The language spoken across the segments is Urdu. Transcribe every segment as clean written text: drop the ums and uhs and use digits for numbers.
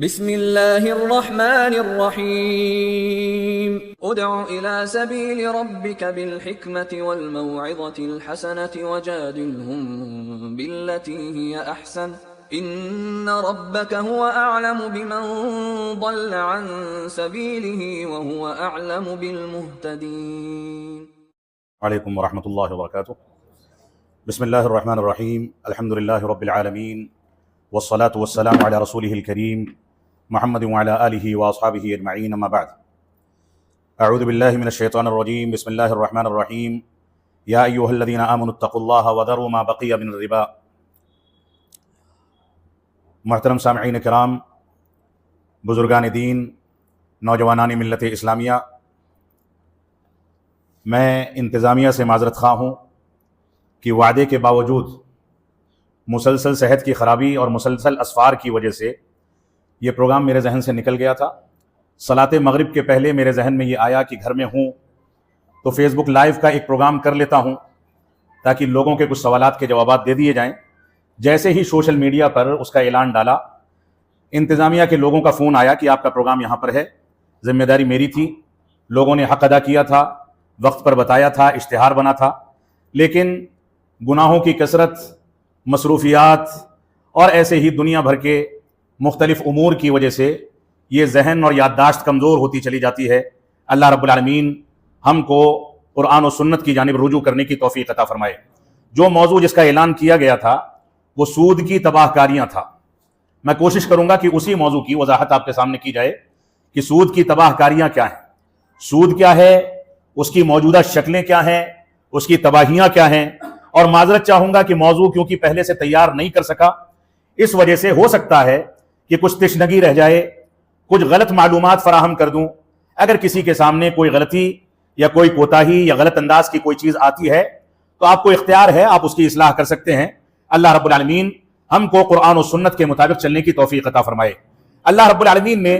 بسم اللہ الرحمن الرحیم ادع الى سبیل ربک بالحکمت والموعظۃ الحسنۃ وجادلهم باللتی ہی احسن ان ربک هو اعلم بمن ضل عن سبیلہ وهو اعلم بالمہتدین۔ علیکم ورحمۃ اللہ وبرکاتہ۔ بسم اللہ الرحمن الرحیم الحمد للہ رب العالمین والصلاة والسلام علی رسولہ الکریم محمد وعلی آلہ واصحابہ اجمعین، اما بعد۔ اعوذ باللہ من الشیطان الرجیم، بسم اللہ الرحمن الرحیم۔ یا ایہا الذین آمنوا اتقوا اللہ وذروا ما بقی من الربا۔ محترم سامعین کرام، بزرگان دین، نوجوانان ملت اسلامیہ، میں انتظامیہ سے معذرت خواہ ہوں کہ وعدے کے باوجود مسلسل صحت کی خرابی اور مسلسل اسفار کی وجہ سے یہ پروگرام میرے ذہن سے نکل گیا تھا۔ صلاۃ مغرب کے پہلے میرے ذہن میں یہ آیا کہ گھر میں ہوں تو فیس بک لائیو کا ایک پروگرام کر لیتا ہوں تاکہ لوگوں کے کچھ سوالات کے جوابات دے دیے جائیں۔ جیسے ہی سوشل میڈیا پر اس کا اعلان ڈالا، انتظامیہ کے لوگوں کا فون آیا کہ آپ کا پروگرام یہاں پر ہے۔ ذمہ داری میری تھی، لوگوں نے حق ادا کیا تھا، وقت پر بتایا تھا، اشتہار بنا تھا، لیکن گناہوں کی کثرت، مصروفیات اور ایسے ہی دنیا بھر کے مختلف امور کی وجہ سے یہ ذہن اور یادداشت کمزور ہوتی چلی جاتی ہے۔ اللہ رب العالمین ہم کو قرآن و سنت کی جانب رجوع کرنے کی توفیق عطا فرمائے۔ جو موضوع جس کا اعلان کیا گیا تھا وہ سود کی تباہ کاریاں تھا۔ میں کوشش کروں گا کہ اسی موضوع کی وضاحت آپ کے سامنے کی جائے کہ سود کی تباہ کاریاں کیا ہیں، سود کیا ہے، اس کی موجودہ شکلیں کیا ہیں، اس کی تباہیاں کیا ہیں۔ اور معذرت چاہوں گا کہ موضوع کیونکہ پہلے سے تیار نہیں کر سکا، اس وجہ سے ہو سکتا ہے کہ کچھ تشنگی رہ جائے، کچھ غلط معلومات فراہم کر دوں۔ اگر کسی کے سامنے کوئی غلطی یا کوئی کوتاہی یا غلط انداز کی کوئی چیز آتی ہے تو آپ کو اختیار ہے، آپ اس کی اصلاح کر سکتے ہیں۔ اللہ رب العالمین ہم کو قرآن و سنت کے مطابق چلنے کی توفیق عطا فرمائے۔ اللہ رب العالمین نے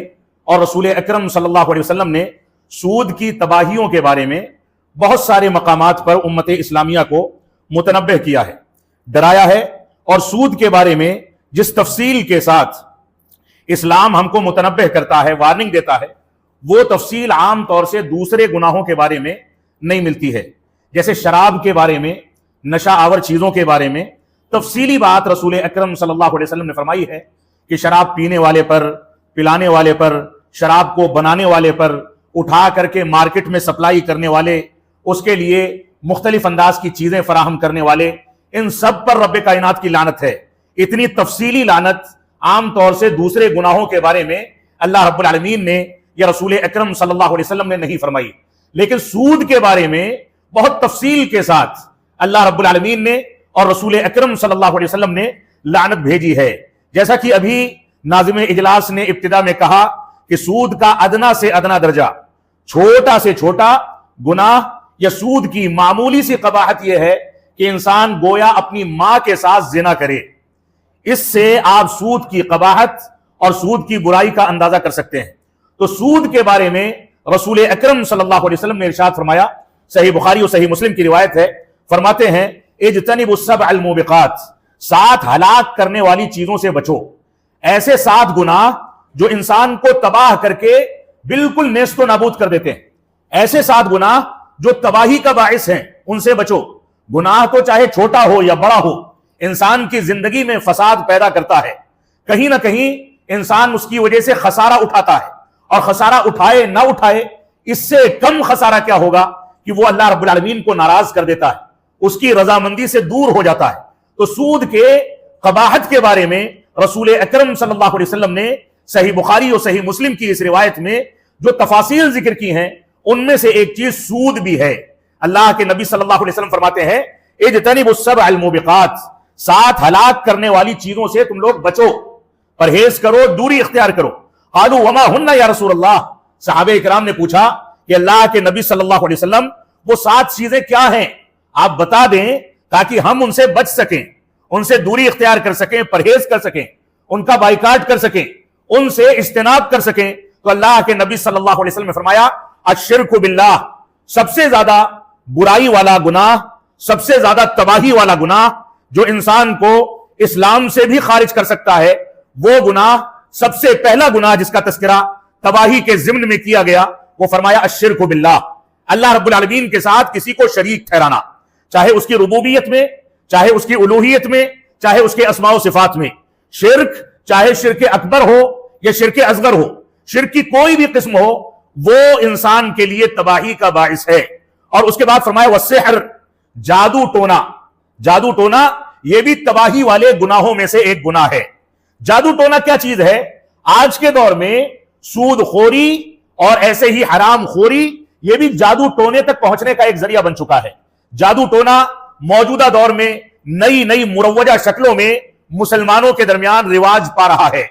اور رسول اکرم صلی اللہ علیہ وسلم نے سود کی تباہیوں کے بارے میں بہت سارے مقامات پر امت اسلامیہ کو متنبہ کیا ہے، ڈرایا ہے، اور سود کے بارے میں جس تفصیل کے ساتھ اسلام ہم کو متنبہ کرتا ہے، وارننگ دیتا ہے، وہ تفصیل عام طور سے دوسرے گناہوں کے بارے میں نہیں ملتی ہے۔ جیسے شراب کے بارے میں، نشہ آور چیزوں کے بارے میں تفصیلی بات رسول اکرم صلی اللہ علیہ وسلم نے فرمائی ہے کہ شراب پینے والے پر، پلانے والے پر، شراب کو بنانے والے پر، اٹھا کر کے مارکیٹ میں سپلائی کرنے والے، اس کے لیے مختلف انداز کی چیزیں فراہم کرنے والے، ان سب پر رب کائنات کی لعنت ہے۔ اتنی تفصیلی لعنت عام طور سے دوسرے گناہوں کے بارے میں اللہ رب العالمین نے یا رسول اکرم صلی اللہ علیہ وسلم نے نہیں فرمائی، لیکن سود کے بارے میں بہت تفصیل کے ساتھ اللہ رب العالمین نے اور رسول اکرم صلی اللہ علیہ وسلم نے لعنت بھیجی ہے۔ جیسا کہ ابھی ناظم اجلاس نے ابتدا میں کہا کہ سود کا ادنا سے ادنا درجہ، چھوٹا سے چھوٹا گناہ یا سود کی معمولی سی قباحت یہ ہے کہ انسان گویا اپنی ماں کے ساتھ زنا کرے۔ اس سے آپ سود کی قباحت اور سود کی برائی کا اندازہ کر سکتے ہیں۔ تو سود کے بارے میں رسول اکرم صلی اللہ علیہ وسلم نے ارشاد فرمایا، صحیح بخاری اور صحیح مسلم کی روایت ہے، فرماتے ہیں اجتنبوا السبع الموبقات، 7 ہلاک کرنے والی چیزوں سے بچو۔ ایسے 7 گناہ جو انسان کو تباہ کر کے بالکل نیست و نابود کر دیتے ہیں، ایسے 7 گناہ جو تباہی کا باعث ہیں، ان سے بچو۔ گناہ تو چاہے چھوٹا ہو یا بڑا ہو، انسان کی زندگی میں فساد پیدا کرتا ہے، کہیں نہ کہیں انسان اس کی وجہ سے خسارہ اٹھاتا ہے، اور خسارہ اٹھائے نہ اٹھائے، اس سے کم خسارہ کیا ہوگا کہ وہ اللہ رب العالمین کو ناراض کر دیتا ہے، اس کی رضامندی سے دور ہو جاتا ہے۔ تو سود کے قباحت کے بارے میں رسول اکرم صلی اللہ علیہ وسلم نے صحیح بخاری اور صحیح مسلم کی اس روایت میں جو تفاصیل ذکر کی ہیں، ان میں سے ایک چیز سود بھی ہے۔ اللہ کے نبی صلی اللہ علیہ وسلم فرماتے ہیں اجتنبوا السبع الموبقات، 7 ہلاک کرنے والی چیزوں سے تم لوگ بچو، پرہیز کرو، دوری اختیار کرو۔ قالوا وما ہن یا رسول اللہ، صحابہ اکرام نے پوچھا کہ اللہ کے نبی صلی اللہ علیہ وسلم وہ 7 چیزیں کیا ہیں، آپ بتا دیں تاکہ ہم ان سے بچ سکیں، ان سے دوری اختیار کر سکیں، پرہیز کر سکیں، ان کا بائیکاٹ کر سکیں، ان سے اجتناب کر سکیں۔ تو اللہ کے نبی صلی اللہ علیہ وسلم نے فرمایا الشرک باللہ، سب سے زیادہ برائی والا گناہ، سب سے زیادہ تباہی والا گناہ جو انسان کو اسلام سے بھی خارج کر سکتا ہے، وہ گناہ سب سے پہلا گناہ جس کا تذکرہ تباہی کے ضمن میں کیا گیا وہ فرمایا الشرک باللہ، اللہ رب العالمین کے ساتھ کسی کو شریک ٹھہرانا، چاہے اس کی ربوبیت میں، چاہے اس کی الوہیت میں، چاہے اس کے اسماء و صفات میں۔ شرک چاہے شرک اکبر ہو یا شرک اصغر ہو، شرک کی کوئی بھی قسم ہو، وہ انسان کے لیے تباہی کا باعث ہے۔ اور اس کے بعد فرمایا والسحر، جادو ٹونا، جادو ٹونا یہ بھی تباہی والے گناہوں میں سے ایک گناہ ہے۔ جادو ٹونا کیا چیز ہے؟ آج کے دور میں سود خوری اور ایسے ہی حرام خوری یہ بھی جادو ٹونے تک پہنچنے کا ایک ذریعہ بن چکا ہے۔ جادو ٹونا موجودہ دور میں نئی نئی مروجہ شکلوں میں مسلمانوں کے درمیان رواج پا رہا ہے،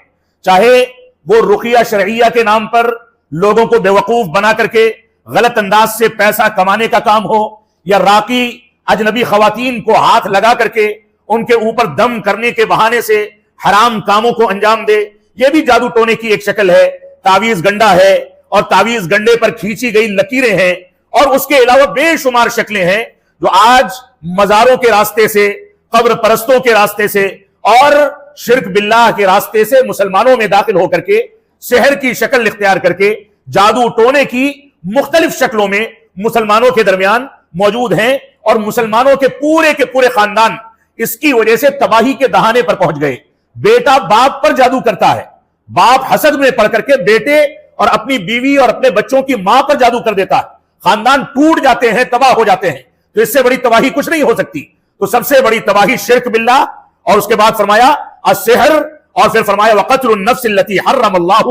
چاہے وہ رقیہ شرعیہ کے نام پر لوگوں کو بیوقوف بنا کر کے غلط انداز سے پیسہ کمانے کا کام ہو، یا راقی اجنبی خواتین کو ہاتھ لگا کر کے ان کے اوپر دم کرنے کے بہانے سے حرام کاموں کو انجام دے، یہ بھی جادو ٹونے کی ایک شکل ہے۔ تعویذ گنڈا ہے اور تعویذ گنڈے پر کھینچی گئی لکیریں ہیں، اور اس کے علاوہ بے شمار شکلیں ہیں جو آج مزاروں کے راستے سے، قبر پرستوں کے راستے سے اور شرک باللہ کے راستے سے مسلمانوں میں داخل ہو کر کے سحر کی شکل اختیار کر کے جادو ٹونے کی مختلف شکلوں میں مسلمانوں کے درمیان موجود ہیں، اور مسلمانوں کے پورے خاندان اس کی وجہ سے تباہی کے دہانے پر پہنچ گئے۔ بیٹا باپ پر جادو کرتا ہے، باپ حسد میں پڑ کر کے بیٹے اور اپنی بیوی اور اپنے بچوں کی ماں پر جادو کر دیتا ہے، خاندان ٹوٹ جاتے ہیں، تباہ ہو جاتے ہیں۔ تو اس سے بڑی تباہی کچھ نہیں ہو سکتی۔ تو سب سے بڑی تباہی شرک باللہ، اور اس کے بعد فرمایا السحر، اور پھر فرمایا وقتل النفس التي حرم اللہ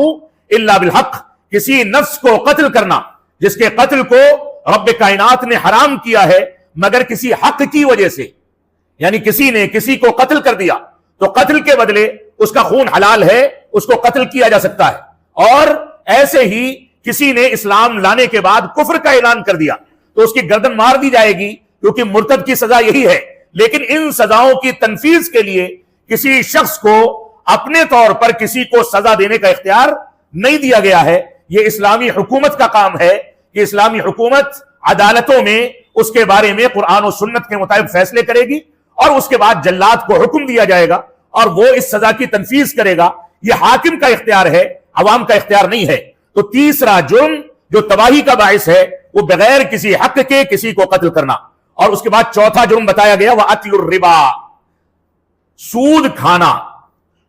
الا بالحق، کسی نفس کو قتل کرنا جس کے قتل کو رب کائنات نے حرام کیا ہے مگر کسی حق کی وجہ سے، یعنی کسی نے کسی کو قتل کر دیا تو قتل کے بدلے اس کا خون حلال ہے، اس کو قتل کیا جا سکتا ہے۔ اور ایسے ہی کسی نے اسلام لانے کے بعد کفر کا اعلان کر دیا تو اس کی گردن مار دی جائے گی، کیونکہ مرتد کی سزا یہی ہے۔ لیکن ان سزاؤں کی تنفیذ کے لیے کسی شخص کو اپنے طور پر کسی کو سزا دینے کا اختیار نہیں دیا گیا ہے۔ یہ اسلامی حکومت کا کام ہے کہ اسلامی حکومت عدالتوں میں اس کے بارے میں قرآن و سنت کے مطابق فیصلے کرے گی، اور اس کے بعد جلاد کو حکم دیا جائے گا اور وہ اس سزا کی تنفیذ کرے گا۔ یہ حاکم کا اختیار ہے، عوام کا اختیار نہیں ہے۔ تو تیسرا جرم جو تباہی کا باعث ہے وہ بغیر کسی حق کے کسی کو قتل کرنا۔ اور اس کے بعد چوتھا جرم بتایا گیا وَأَكْلُ الرِّبَا، سود کھانا۔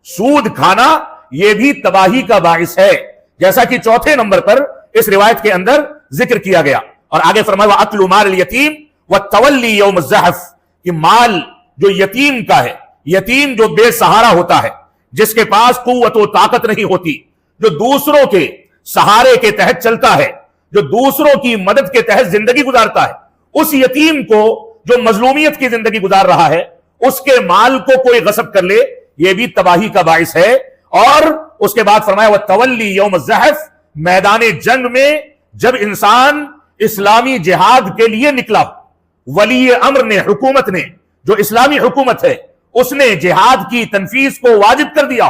سود کھانا یہ بھی تباہی کا باعث ہے، جیسا کہ چوتھے نمبر پر اس روایت کے اندر ذکر کیا گیا۔ اور آگے فرمایا وَأَكْلُ مَالِ الْيَتِيمِ وَالتَّوَلِّي يَوْمَ الزَّحْفِ، کہ مال جو یتیم کا ہے، یتیم جو بے سہارا ہوتا ہے، جس کے پاس قوت و طاقت نہیں ہوتی، جو دوسروں کے سہارے کے تحت چلتا ہے، جو دوسروں کی مدد کے تحت زندگی گزارتا ہے، اس یتیم کو جو مظلومیت کی زندگی گزار رہا ہے، اس کے مال کو کوئی غصب کر لے، یہ بھی تباہی کا باعث ہے۔ اور اس کے بعد فرمایا وَالتَّوَلِّي يَوْمَ الزَّحْفِ، میدان جنگ میں جب انسان اسلامی جہاد کے لیے نکلا، ولی امر نے، حکومت نے، جو اسلامی حکومت ہے، اس نے جہاد کی تنفیذ کو واجب کر دیا،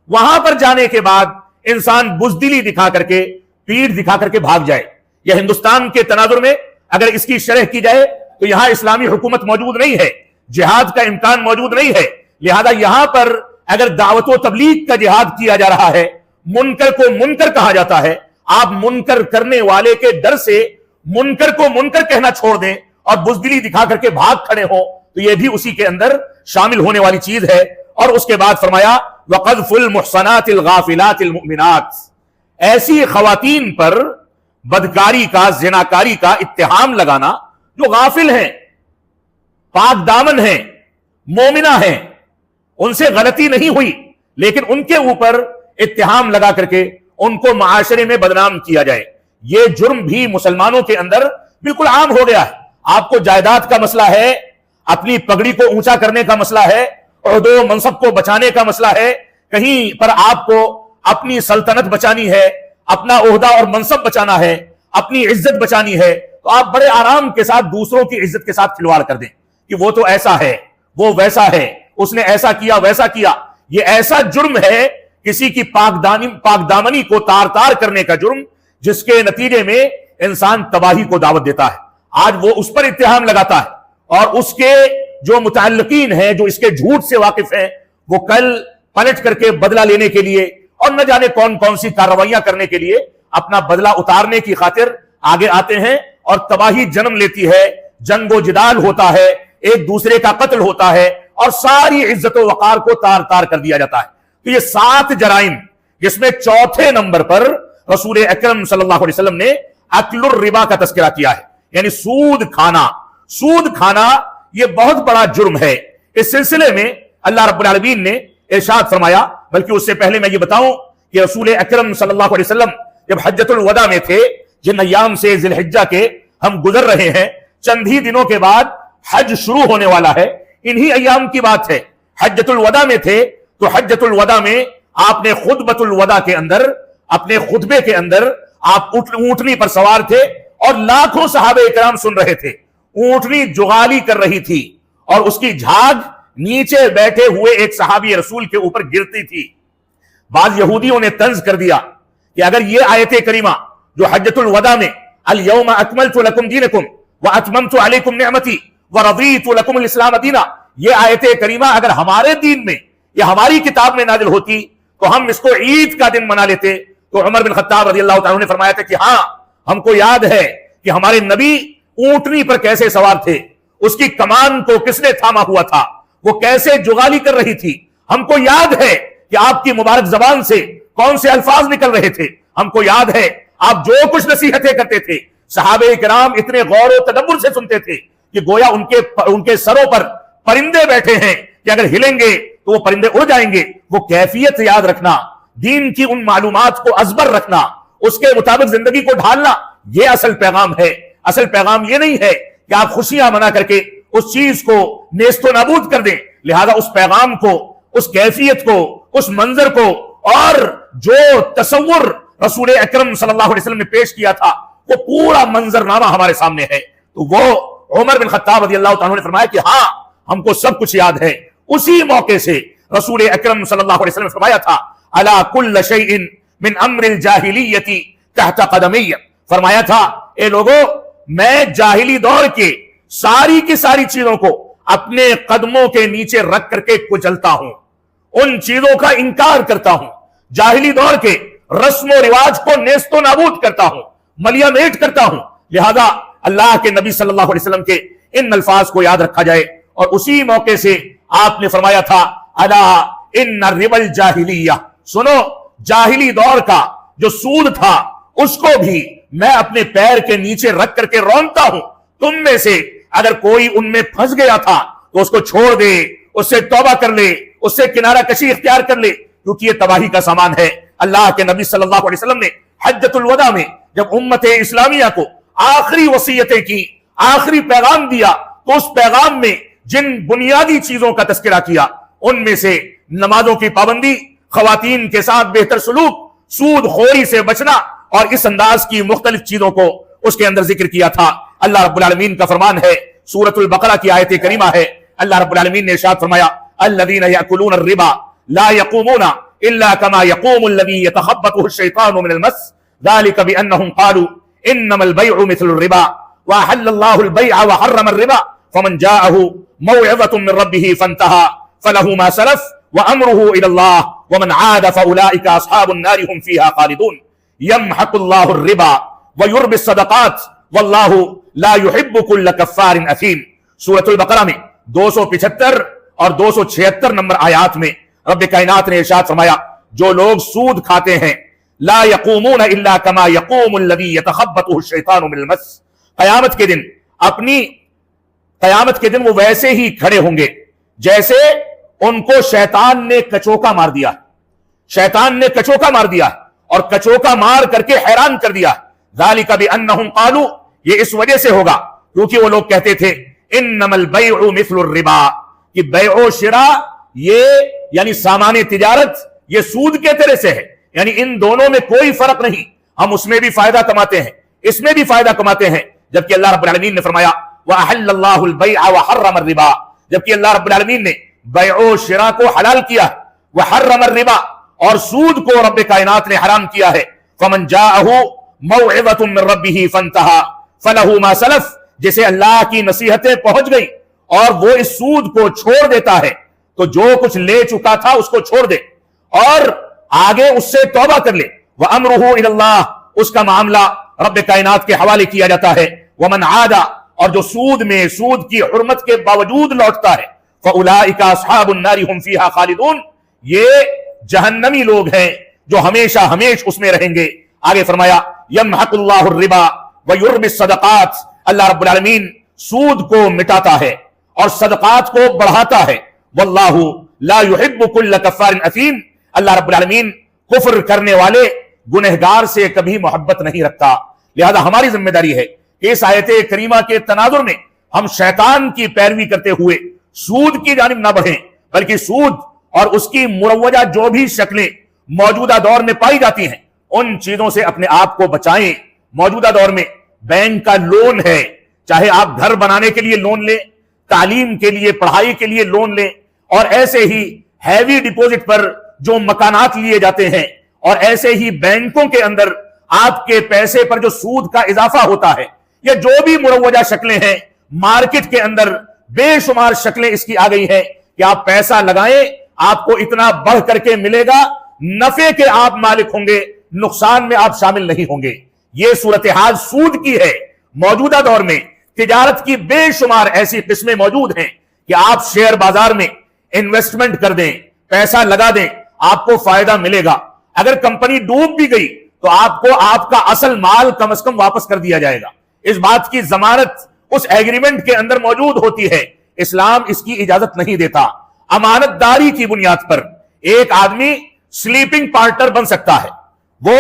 وہاں پر جانے کے بعد انسان بزدلی دکھا کر کے، پیٹھ دکھا کر کے بھاگ جائے۔ یا ہندوستان کے تناظر میں اگر اس کی شرح کی جائے تو یہاں اسلامی حکومت موجود نہیں ہے، جہاد کا امکان موجود نہیں ہے، لہذا یہاں پر اگر دعوت و تبلیغ کا جہاد کیا جا رہا ہے، منکر کو منکر کہا جاتا ہے، آپ منکر کرنے والے کے ڈر سے منکر کو منکر کہنا چھوڑ دیں اور بزدلی دکھا کر کے بھاگ کھڑے ہوں، تو یہ بھی اسی کے اندر شامل ہونے والی چیز ہے۔ اور اس کے بعد فرمایا وَقَذْفُ الْمُحْصَنَاتِ الْغَافِلَاتِ الْمُؤْمِنَاتِ، ایسی خواتین پر بدکاری کا، زناکاری کا اتہام لگانا جو غافل ہیں، پاک دامن ہیں، مومنہ ہیں، ان سے غلطی نہیں ہوئی، لیکن ان کے اوپر اتہام لگا کر کے ان کو معاشرے میں بدنام کیا جائے، یہ جرم بھی مسلمانوں کے اندر بالکل عام ہو گیا ہے۔ آپ کو جائیداد کا مسئلہ ہے، اپنی پگڑی کو اونچا کرنے کا مسئلہ ہے، عہدے و منصب کو بچانے کا مسئلہ ہے، کہیں پر آپ کو اپنی سلطنت بچانی ہے، اپنا عہدہ اور منصب بچانا ہے، اپنی عزت بچانی ہے، تو آپ بڑے آرام کے ساتھ دوسروں کی عزت کے ساتھ کھلواڑ کر دیں کہ وہ تو ایسا ہے، وہ ویسا ہے، اس نے ایسا کیا ویسا کیا۔ یہ ایسا جرم ہے کسی کی پاک دامنی کو تار تار کرنے کا جرم، جس کے نتیجے میں انسان تباہی کو دعوت دیتا ہے۔ آج وہ اس پر اتہام لگاتا ہے، اور اس کے جو متعلقین ہیں، جو اس کے جھوٹ سے واقف ہیں، وہ کل پلٹ کر کے بدلہ لینے کے لیے اور نہ جانے کون کون سی کارروائیاں کرنے کے لیے اپنا بدلہ اتارنے کی خاطر آگے آتے ہیں، اور تباہی جنم لیتی ہے، جنگ و جدال ہوتا ہے، ایک دوسرے کا قتل ہوتا ہے، اور ساری عزت و وقار کو تار تار کر دیا جاتا ہے۔ تو یہ 7 جرائم، جس میں چوتھے نمبر پر رسول اکرم صلی اللہ علیہ وسلم نے اکل الربا کا تذکرہ کیا ہے، یعنی سود کھانا۔ سود کھانا یہ بہت بڑا جرم ہے۔ اس سلسلے میں اللہ رب العالمین نے ارشاد فرمایا، بلکہ اس سے پہلے میں یہ بتاؤں کہ رسول اکرم صلی اللہ علیہ وسلم جب حجۃ الوداع میں تھے، جن ایام سے ذی الحجہ کے ہم گزر رہے ہیں، چند ہی دنوں کے بعد حج شروع ہونے والا ہے، انہی ایام کی بات ہے۔ حجۃ الوداع میں تھے تو حجۃ الوداع میں آپ نے خطبۃ الوداع کے اندر، اپنے خطبے کے اندر آپ اونٹنی پر سوار تھے، اور لاکھوں صحابہ کرام سن رہے تھے۔ اونٹنی جغالی کر رہی تھی، اور اس کی جھاگ نیچے بیٹھے ہوئے ایک صحابی رسول کے اوپر گرتی تھی۔ بعض یہودیوں نے طنز کر دیا کہ اگر یہ آیت کریمہ جو حجۃ الوداع میں الیوم اکملت لکم دینکم واتممت علیکم نعمتی ورضیت لکم الاسلام دینا، یہ آیت کریمہ اگر ہمارے دین میں یا ہماری کتاب میں نازل ہوتی تو ہم اس کو عید کا دن منا لیتے۔ تو عمر بن خطاب رضی اللہ تعالیٰ نے فرمایا تھا کہ ہاں، ہم کو یاد ہے کہ ہمارے نبی اونٹنی پر کیسے سوار تھے، اس کی کمان کو کس نے تھاما ہوا تھا، وہ کیسے جغالی کر رہی تھی، ہم کو یاد ہے کہ آپ کی مبارک زبان سے کون سے الفاظ نکل رہے تھے، ہم کو یاد ہے آپ جو کچھ نصیحتیں کرتے تھے، صحابہ کرام اتنے غور و تدبر سے سنتے تھے کہ گویا ان کے سروں پر پرندے بیٹھے ہیں کہ اگر ہلیں گے تو وہ پرندے اڑ جائیں گے۔ وہ کیفیت یاد رکھنا، دین کی ان معلومات کو ازبر رکھنا، اس کے مطابق زندگی کو ڈھالنا، یہ اصل پیغام ہے۔ اصل پیغام یہ نہیں ہے کہ آپ خوشیاں منا کر کے اس چیز کو نیست و نابود کر دیں۔ لہذا اس پیغام کو، اس کیفیت کو، اس منظر کو، اور جو تصور رسول اکرم صلی اللہ علیہ وسلم نے پیش کیا تھا، وہ پورا منظرنامہ ہمارے سامنے ہے۔ تو وہ عمر بن خطاب رضی اللہ تعالیٰ نے فرمایا کہ ہاں، ہم کو سب کچھ یاد ہے۔ اسی موقع سے رسول اکرم صلی اللہ علیہ وسلم نے فرمایا تھا الا کل شیء من امر الجاہلیۃ تحت قدمی، فرمایا تھا اے لوگو، میں جاہلی دور کے ساری کی ساری چیزوں کو اپنے قدموں کے نیچے رکھ کر کے کچلتا ہوں، ان چیزوں کا انکار کرتا ہوں، جاہلی دور کے رسم و رواج کو نیست و نابود کرتا ہوں، ملیا میٹ کرتا ہوں۔ لہذا اللہ کے نبی صلی اللہ علیہ وسلم کے ان الفاظ کو یاد رکھا جائے۔ اور اسی موقع سے آپ نے فرمایا تھا الا ان الربا الجاہلیہ، سنو، جاہلی دور کا جو سود تھا اس کو بھی میں اپنے پیر کے نیچے رکھ کر کے رونتا ہوں، تم میں سے اگر کوئی ان میں پھنس گیا تھا تو اس کو چھوڑ دے، اس سے توبہ کر لے، اس سے کنارہ کشی اختیار کر لے، کیونکہ یہ تباہی کا سامان ہے۔ اللہ کے نبی صلی اللہ علیہ وسلم نے حجۃ الوداع میں جب امت اسلامیہ کو آخری وصیتیں کی، آخری پیغام دیا، تو اس پیغام میں جن بنیادی چیزوں کا تذکرہ کیا، ان میں سے نمازوں کی پابندی، خواتین کے ساتھ بہتر سلوک، سود خوری سے بچنا، اور اس انداز کی مختلف چیزوں کو اس کے اندر ذکر کیا تھا۔ اللہ رب العالمین کا فرمان ہے، سورۃ البقرہ کی آیت کریمہ ہے، اللہ رب العالمین نے ارشاد فرمایا الذین یأکلون الربا لا یقومون الا كما يقوم الذي يتخبطه الشيطان من المس ذلك بأنهم قالوا انما البيع مثل الربا واحل الله البيع وحرم الربا فمن جاءه موعظة من ربه فانتهى فله ما سلف وامره الى الله ومن عاد فاولئك اصحاب النار هم فيها خالدون يمحق الله الربا ويربي الصدقات والله لا يحب كل كفار اثيم۔ سورۃ البقرہ میں 275 اور 276 نمبر آیات میں رب کائنات نے ارشاد فرمایا جو لوگ سود کھاتے ہیں لا یقومون الا کما یقوم الذی یتخبطہ الشیطان من المس، قیامت کے دن وہ ویسے ہی کھڑے ہوں گے جیسے ان کو شیطان نے کچوکا مار دیا، شیطان نے کچوکا مار دیا اور کچوکا مار کر کے حیران کر دیا۔ ذالک بانہم قالوا، یہ اس وجہ سے ہوگا کیونکہ وہ لوگ کہتے تھے انما البیع مثل الربا، کہ بیع و شراء یہ یعنی سامان تجارت یہ سود کے طرح سے ہے، یعنی ان دونوں میں کوئی فرق نہیں، ہم اس میں بھی فائدہ کماتے ہیں، اس میں بھی فائدہ کماتے ہیں، جبکہ اللہ رب العالمین نے فرمایا وَأَحَلَّ اللَّهُ الْبَيْعَ وَحَرَّمَ الرِّبَا، جبکہ اللہ رب العالمین نے بیع و شراء کو حلال کیا ہے، وَحَرَّمَ الرِّبَا، اور سود کو رب کائنات نے حرام کیا ہے۔ فَمَنْ جَاءَهُ مَوْعِظَةٌ مِّن رَّبِّهِ فَانْتَهَى فَلَهُ مَا سَلَفَ، جسے اللہ کی نصیحتیں پہنچ گئی اور وہ اس سود کو چھوڑ دیتا ہے تو جو کچھ لے چکا تھا اس کو چھوڑ دے، اور آگے اس سے توبہ کر لے. وَأَمْرُهُ إِلَى اللَّهِ، اس کا معاملہ رب کائنات کے حوالے کیا جاتا ہے. وَمَنْ عَادَ، اور جو سود میں سود کی حرمت کے باوجود لوٹتا ہے، فَأُولَٰئِكَ أَصْحَابُ النَّارِ هُمْ فِيهَا خَالِدُونَ، یہ جہنمی لوگ ہیں جو ہمیشہ ہمیش اس میں رہیں گے. آگے فرمایا يَمْحَقُ اللَّهُ الرِّبَا وَيُرْبِي الصَّدَقَاتِ، اللہ رب العالمین سود کو مٹاتا ہے اور صدقات کو بڑھاتا ہے. وَاللَّهُ لَا يُحِبُّ كُلَّ كَفَّارٍ أَثِيمٍ، اللہ رب العالمین کفر کرنے والے گنہگار سے کبھی محبت نہیں رکھتا. لہذا ہماری ذمہ داری ہے کہ اس آیت کریمہ کے تناظر میں ہم شیطان کی پیروی کرتے ہوئے سود کی جانب نہ بڑھیں، بلکہ سود اور اس کی مروجہ جو بھی شکلیں موجودہ دور میں پائی جاتی ہیں ان چیزوں سے اپنے آپ کو بچائیں. موجودہ دور میں بینک کا لون ہے، چاہے آپ گھر بنانے کے لیے لون لیں، تعلیم کے لیے، پڑھائی کے لیے لون لیں، اور ایسے ہی ہیوی ڈپوزٹ پر جو مکانات لیے جاتے ہیں، اور ایسے ہی بینکوں کے اندر آپ کے پیسے پر جو سود کا اضافہ ہوتا ہے، یا جو بھی مروجہ شکلیں ہیں مارکیٹ کے اندر بے شمار شکلیں اس کی آ گئی ہیں کہ آپ پیسہ لگائیں آپ کو اتنا بڑھ کر کے ملے گا، نفع کے آپ مالک ہوں گے، نقصان میں آپ شامل نہیں ہوں گے. یہ صورتحال سود کی ہے. موجودہ دور میں تجارت کی بے شمار ایسی قسمیں موجود ہیں کہ آپ شیئر بازار میں انویسٹمنٹ کر دیں، پیسہ لگا دیں، آپ کو فائدہ ملے گا. اگر کمپنی ڈوب بھی گئی تو آپ کو آپ کا اصل مال کم از کم واپس کر دیا جائے گا. اس بات کی ضمانت اس ایگریمنٹ کے اندر موجود ہوتی ہے. اسلام اس کی اجازت نہیں دیتا. امانت داری کی بنیاد پر ایک آدمی سلیپنگ پارٹنر بن سکتا ہے، وہ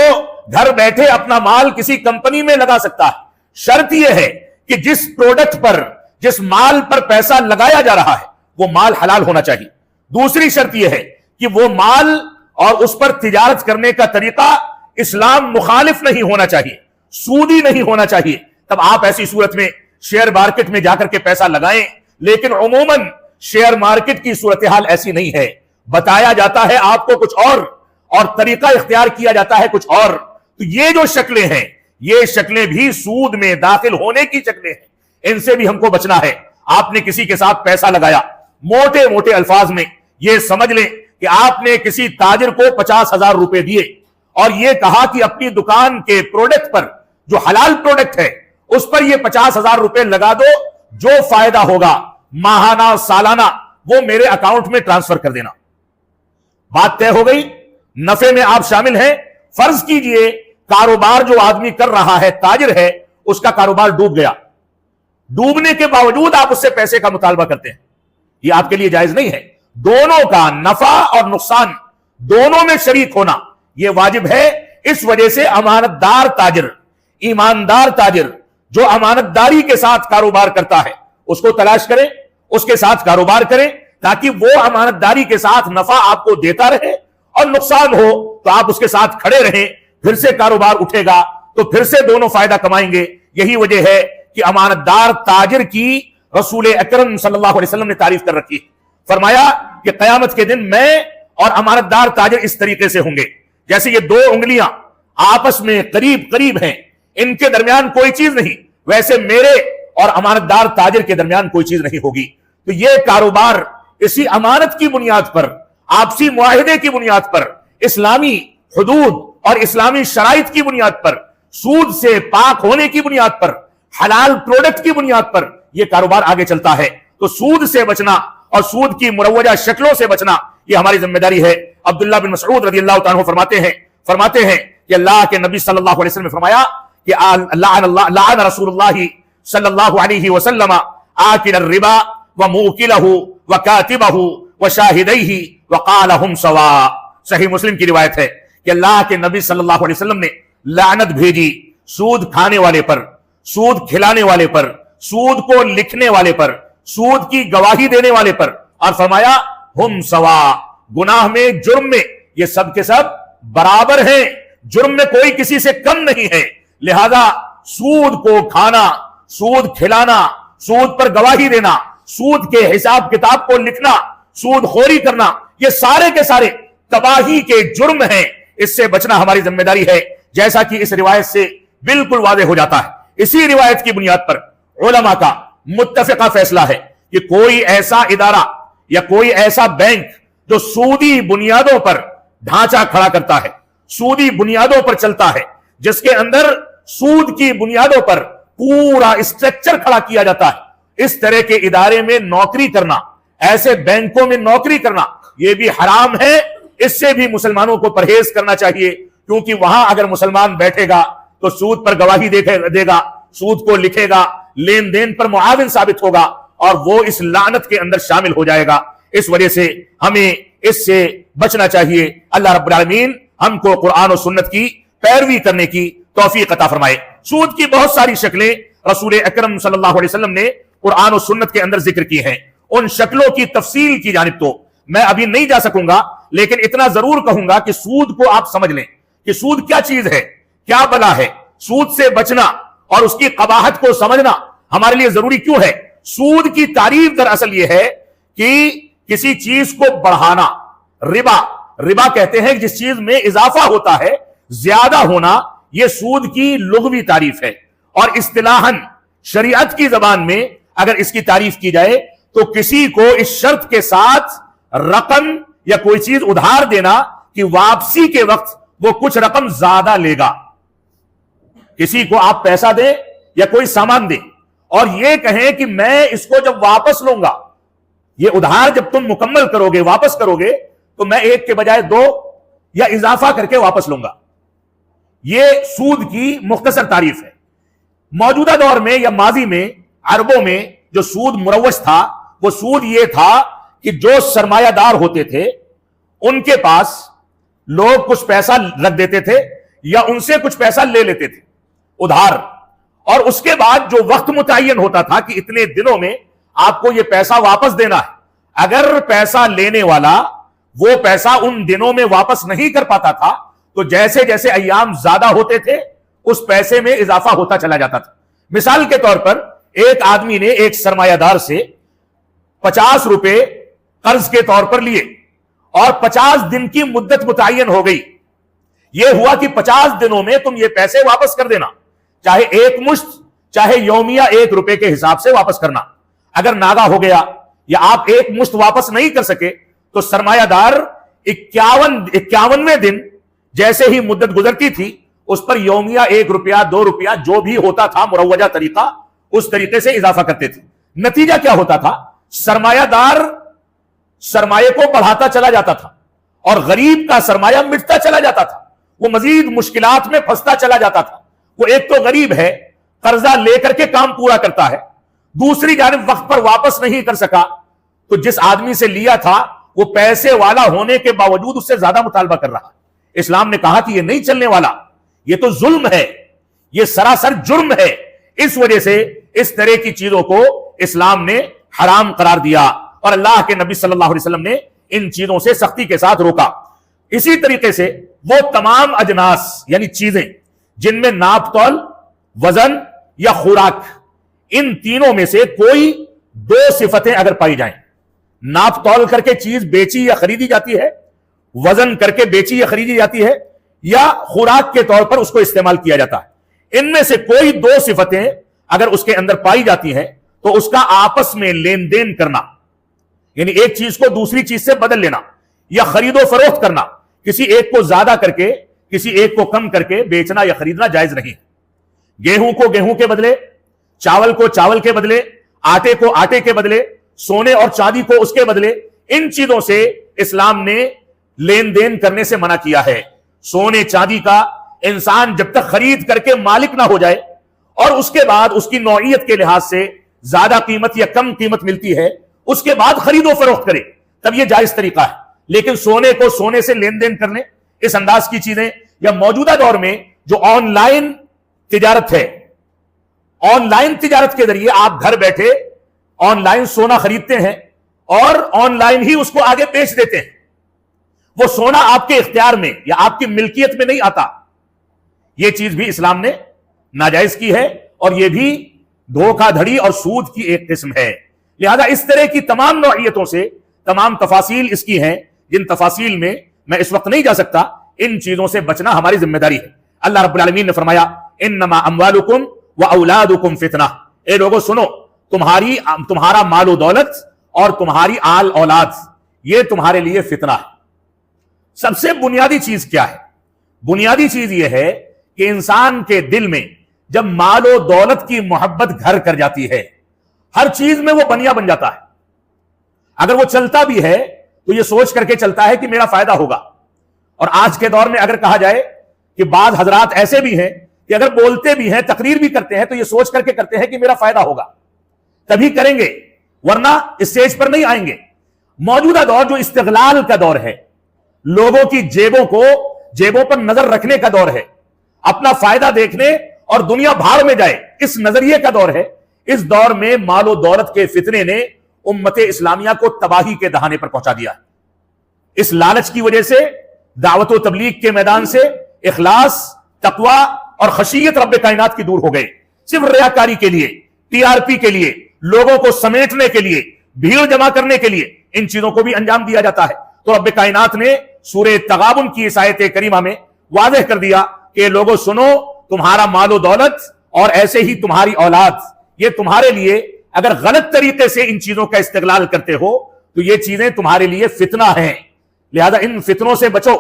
گھر بیٹھے اپنا مال کسی کمپنی میں لگا سکتا ہے. شرط یہ ہے کہ جس پروڈکٹ پر، جس مال پر پیسہ لگایا جا رہا ہے وہ مال حلال ہونا چاہیے. دوسری شرط یہ ہے کہ وہ مال اور اس پر تجارت کرنے کا طریقہ اسلام مخالف نہیں ہونا چاہیے، سودی نہیں ہونا چاہیے. تب آپ ایسی صورت میں شیئر مارکیٹ میں جا کر کے پیسہ لگائیں. لیکن عموماً شیئر مارکیٹ کی صورتحال ایسی نہیں ہے. بتایا جاتا ہے آپ کو کچھ اور طریقہ اختیار کیا جاتا ہے کچھ اور. تو یہ جو شکلیں ہیں یہ شکلیں بھی سود میں داخل ہونے کی شکلیں ہیں. ان سے بھی ہم کو بچنا ہے. آپ نے کسی کے ساتھ پیسہ لگایا، موٹے موٹے الفاظ میں یہ سمجھ لیں کہ آپ نے کسی تاجر کو 50,000 روپے دیے اور یہ کہا کہ اپنی دکان کے پروڈکٹ پر، جو حلال پروڈکٹ ہے اس پر یہ 50,000 روپے لگا دو، جو فائدہ ہوگا ماہانہ سالانہ وہ میرے اکاؤنٹ میں ٹرانسفر کر دینا. بات طے ہو گئی، نفع میں آپ شامل ہیں. فرض کیجئے کاروبار جو آدمی کر رہا ہے، تاجر ہے، اس کا کاروبار ڈوب گیا. ڈوبنے کے باوجود آپ اس سے پیسے کا مطالبہ کرتے ہیں، یہ آپ کے لیے جائز نہیں ہے. دونوں کا نفع اور نقصان دونوں میں شریک ہونا یہ واجب ہے. اس وجہ سے امانت دار تاجر، ایماندار تاجر جو امانت داری کے ساتھ کاروبار کرتا ہے اس کو تلاش کریں، اس کے ساتھ کاروبار کریں تاکہ وہ امانت داری کے ساتھ نفع آپ کو دیتا رہے، اور نقصان ہو تو آپ اس کے ساتھ کھڑے رہیں. پھر سے کاروبار اٹھے گا تو پھر سے دونوں فائدہ کمائیں گے. یہی وجہ ہے کہ امانت دار تاجر کی رسول اکرم صلی اللہ علیہ وسلم نے تعریف کر رکھی. فرمایا کہ قیامت کے دن میں اور امانت دار تاجر اس طریقے سے ہوں گے جیسے یہ دو انگلیاں آپس میں قریب قریب ہیں، ان کے درمیان کوئی چیز نہیں، ویسے میرے اور امانت دار تاجر کے درمیان کوئی چیز نہیں ہوگی. تو یہ کاروبار اسی امانت کی بنیاد پر، آپسی معاہدے کی بنیاد پر، اسلامی حدود اور اسلامی شرائط کی بنیاد پر، سود سے پاک ہونے کی بنیاد پر، حلال پروڈکٹ کی بنیاد پر یہ کاروبار آگے چلتا ہے. تو سود سے بچنا اور سود کی مروجہ شکلوں سے بچنا یہ ہماری ذمہ داری ہے. عبداللہ بن مسعود رضی اللہ تعالیٰ فرماتے ہیں کہ اللہ کے نبی صلی اللہ علیہ وسلم نے فرمایا کہ لعن رسول اللہ صلی اللہ علیہ وسلم آکل الربا وموکلہ وکاتبہ وشاہدیہ وقال ہم سواء. صحیح مسلم کی روایت ہے کہ اللہ کے نبی صلی اللہ علیہ وسلم نے لعنت بھیجی سود کھانے والے پر، سود کھلانے والے پر، سود کو لکھنے والے پر، سود کی گواہی دینے والے پر، اور فرمایا ہم سواء، گناہ میں، جرم میں یہ سب کے سب برابر ہیں، جرم میں کوئی کسی سے کم نہیں ہے. لہذا سود کو کھانا، سود کھلانا، سود پر گواہی دینا، سود کے حساب کتاب کو لکھنا، سود خوری کرنا، یہ سارے کے سارے تباہی کے جرم ہیں. اس سے بچنا ہماری ذمہ داری ہے، جیسا کہ اس روایت سے بالکل واضح ہو جاتا ہے. اسی روایت کی بنیاد پر علماء کا متفقہ فیصلہ ہے کہ کوئی ایسا ادارہ یا کوئی ایسا بینک جو سودی بنیادوں پر ڈھانچہ کھڑا کرتا ہے، سودی بنیادوں پر چلتا ہے، جس کے اندر سود کی بنیادوں پر پورا اسٹرکچر کھڑا کیا جاتا ہے، اس طرح کے ادارے میں نوکری کرنا، ایسے بینکوں میں نوکری کرنا، یہ بھی حرام ہے۔ اس سے بھی مسلمانوں کو پرہیز کرنا چاہیے، کیونکہ وہاں اگر مسلمان بیٹھے گا تو سود پر گواہی دے گا، سود کو لکھے گا، لین دین پر معاون ثابت ہوگا، اور وہ اس لعنت کے اندر شامل ہو جائے گا۔ اس وجہ سے ہمیں اس سے بچنا چاہیے۔ اللہ رب العالمین ہم کو قرآن و سنت کی پیروی کرنے کی توفیق عطا فرمائے۔ سود کی بہت ساری شکلیں رسول اکرم صلی اللہ علیہ وسلم نے قرآن و سنت کے اندر ذکر کی ہیں۔ ان شکلوں کی تفصیل کی جانب تو میں ابھی نہیں جا سکوں گا، لیکن اتنا ضرور کہوں گا کہ سود کو آپ سمجھ لیں کہ سود کیا چیز ہے، کیا بلا ہے، سود سے بچنا اور اس کی قباحت کو سمجھنا ہمارے لیے ضروری کیوں ہے۔ سود کی تعریف دراصل یہ ہے کہ کسی چیز کو بڑھانا، ربا کہتے ہیں جس چیز میں اضافہ ہوتا ہے، زیادہ ہونا، یہ سود کی لغوی تعریف ہے۔ اور اصطلاحاً شریعت کی زبان میں اگر اس کی تعریف کی جائے تو کسی کو اس شرط کے ساتھ رقم یا کوئی چیز ادھار دینا کہ واپسی کے وقت وہ کچھ رقم زیادہ لے گا۔ کسی کو آپ پیسہ دیں یا کوئی سامان دیں اور یہ کہیں کہ میں اس کو جب واپس لوں گا، یہ ادھار جب تم مکمل کرو گے، واپس کرو گے، تو میں ایک کے بجائے دو یا اضافہ کر کے واپس لوں گا۔ یہ سود کی مختصر تعریف ہے۔ موجودہ دور میں یا ماضی میں عربوں میں جو سود مروج تھا، وہ سود یہ تھا کہ جو سرمایہ دار ہوتے تھے ان کے پاس لوگ کچھ پیسہ رکھ دیتے تھے یا ان سے کچھ پیسہ لے لیتے تھے ادھار، اور اس کے بعد جو وقت متعین ہوتا تھا کہ اتنے دنوں میں آپ کو یہ پیسہ واپس دینا ہے۔ اگر پیسہ لینے والا وہ پیسہ ان دنوں میں واپس نہیں کر پاتا تھا تو جیسے جیسے ایام زیادہ ہوتے تھے اس پیسے میں اضافہ ہوتا چلا جاتا تھا۔ مثال کے طور پر ایک آدمی نے ایک سرمایہ دار سے 50 روپے قرض کے طور پر لیے اور 50 دن کی مدت متعین ہو گئی۔ یہ ہوا کہ 50 دنوں میں تم یہ پیسے واپس کر دینا، چاہے ایک مشت، چاہے یومیہ 1 روپے کے حساب سے واپس کرنا۔ اگر ناگا ہو گیا یا آپ ایک مشت واپس نہیں کر سکے تو سرمایہ دار 51ویں دن جیسے ہی مدت گزرتی تھی اس پر یومیہ 1 روپیہ 2 روپیہ جو بھی ہوتا تھا مروجہ طریقہ، اس طریقے سے اضافہ کرتے تھے۔ نتیجہ کیا ہوتا تھا؟ سرمایہ دار سرمایہ کو بڑھاتا چلا جاتا تھا اور غریب کا سرمایہ مٹتا چلا جاتا تھا، وہ مزید مشکلات میں پھنستا چلا جاتا تھا۔ وہ ایک تو غریب ہے، قرضہ لے کر کے کام پورا کرتا ہے، دوسری جانب وقت پر واپس نہیں کر سکا تو جس آدمی سے لیا تھا وہ پیسے والا ہونے کے باوجود اس سے زیادہ مطالبہ کر رہا۔ اسلام نے کہا کہ یہ نہیں چلنے والا، یہ تو ظلم ہے، یہ سراسر جرم ہے۔ اس وجہ سے اس طرح کی چیزوں کو اسلام نے حرام قرار دیا اور اللہ کے نبی صلی اللہ علیہ وسلم نے ان چیزوں سے سختی کے ساتھ روکا۔ اسی طریقے سے وہ تمام اجناس یعنی چیزیں جن میں ناپ تول، وزن یا خوراک، ان تینوں میں سے کوئی 2 صفتیں اگر پائی جائیں، ناپ تول کر کے چیز بیچی یا خریدی جاتی ہے، وزن کر کے بیچی یا خریدی جاتی ہے، یا خوراک کے طور پر اس کو استعمال کیا جاتا ہے، ان میں سے کوئی 2 صفتیں اگر اس کے اندر پائی جاتی ہیں تو اس کا آپس میں لین دین کرنا، یعنی ایک چیز کو دوسری چیز سے بدل لینا یا خرید و فروخت کرنا، کسی ایک کو زیادہ کر کے کسی ایک کو کم کر کے بیچنا یا خریدنا جائز نہیں۔ گیہوں کو گیہوں کے بدلے، چاول کو چاول کے بدلے، آٹے کو آٹے کے بدلے، سونے اور چاندی کو اس کے بدلے، ان چیزوں سے اسلام نے لین دین کرنے سے منع کیا ہے۔ سونے چاندی کا انسان جب تک خرید کر کے مالک نہ ہو جائے اور اس کے بعد اس کی نوعیت کے لحاظ سے زیادہ قیمت یا کم قیمت ملتی ہے اس کے بعد خرید و فروخت کرے تب یہ جائز طریقہ ہے۔ لیکن سونے کو سونے سے لین دین کرنے، اس انداز کی چیزیں، یا موجودہ دور میں جو آن لائن تجارت ہے، آن لائن تجارت کے ذریعے آپ گھر بیٹھے آن لائن سونا خریدتے ہیں اور آن لائن ہی اس کو آگے بیچ دیتے ہیں، وہ سونا آپ کے اختیار میں یا آپ کی ملکیت میں نہیں آتا، یہ چیز بھی اسلام نے ناجائز کی ہے اور یہ بھی دھوکہ دھڑی اور سود کی ایک قسم ہے۔ لہذا اس طرح کی تمام نوعیتوں سے تمام تفاصیل اس کی ہیں جن تفاصیل میں میں اس وقت نہیں جا سکتا، ان چیزوں سے بچنا ہماری ذمہ داری ہے۔ اللہ رب العالمین نے فرمایا انما اموالکم واولادکم فتنہ، اے لوگوں سنو، تمہارا مال و دولت اور تمہاری آل اولاد یہ تمہارے لیے فتنہ ہے۔ سب سے بنیادی چیز کیا ہے؟ بنیادی چیز یہ ہے کہ انسان کے دل میں جب مال و دولت کی محبت گھر کر جاتی ہے، ہر چیز میں وہ بنیا بن جاتا ہے. اگر وہ چلتا بھی ہے تو یہ سوچ کر کے چلتا ہے کہ میرا فائدہ ہوگا. اور آج کے دور میں اگر کہا جائے کہ بعض حضرات ایسے بھی ہیں کہ اگر بولتے بھی ہیں، تقریر بھی کرتے ہیں، تو یہ سوچ کر کے کرتے ہیں کہ میرا فائدہ ہوگا، تبھی کریں گے، ورنہ اسٹیج پر نہیں آئیں گے. موجودہ دور جو استغلال کا دور ہے، لوگوں کی جیبوں پر نظر رکھنے کا دور ہے، اپنا فائدہ دیکھنے اور دنیا بھاڑ میں جائے اس نظریے کا دور ہے. اس دور میں مال و دولت کے فتنے نے امت اسلامیہ کو تباہی کے دہانے پر پہنچا دیا. اس لالچ کی وجہ سے دعوت و تبلیغ کے میدان سے اخلاص، تقوی اور خشیت رب کائنات کی دور ہو گئے. صرف ریاکاری کے لیے، ٹی آر پی کے لیے، لوگوں کو سمیٹنے کے لیے، بھیڑ جمع کرنے کے لیے ان چیزوں کو بھی انجام دیا جاتا ہے. تو رب کائنات نے سورہ تغابن کی اس آیت کریمہ میں واضح کر دیا کہ لوگوں سنو، تمہارا مال و دولت اور ایسے ہی تمہاری اولاد، یہ تمہارے لیے اگر غلط طریقے سے ان چیزوں کا استغلال کرتے ہو تو یہ چیزیں تمہارے لیے فتنہ ہیں، لہذا ان فتنوں سے بچو.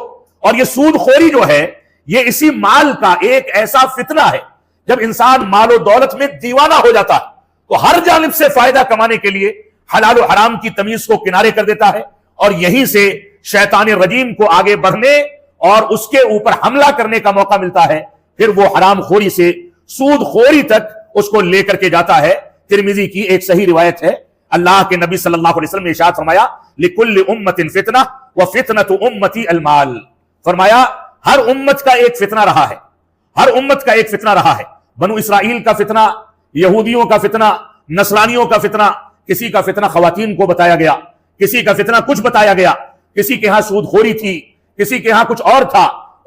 اور یہ سود خوری جو ہے یہ اسی مال کا ایک ایسا فتنہ ہے. جب انسان مال و دولت میں دیوانہ ہو جاتا ہے تو ہر جانب سے فائدہ کمانے کے لیے حلال و حرام کی تمیز کو کنارے کر دیتا ہے، اور یہیں سے شیطان رجیم کو آگے بڑھنے اور اس کے اوپر حملہ کرنے کا موقع ملتا ہے. پھر وہ حرام خوری سے سود خوری تک اس کو لے کر کے جاتا ہے. ترمذی کی ایک صحیح روایت ہے، اللہ کے نبی صلی اللہ علیہ وسلم نے ارشاد فرمایا لِكُلِّ أُمَّةٍ فِتْنَةٌ وَفِتْنَةُ أُمَّتِي الْمَالِ. فرمایا ہر امت کا ایک فتنہ رہا ہے، ہر امت کا ایک فتنہ رہا ہے. بنو اسرائیل کا فتنہ، یہودیوں کا فتنہ، نصرانیوں کا فتنہ، کسی کا فتنہ خواتین کو بتایا گیا، کسی کا فتنہ کچھ بتایا گیا، کسی کے ہاں سود خوری تھی، کسی کے ہاں کچھ اور تھا.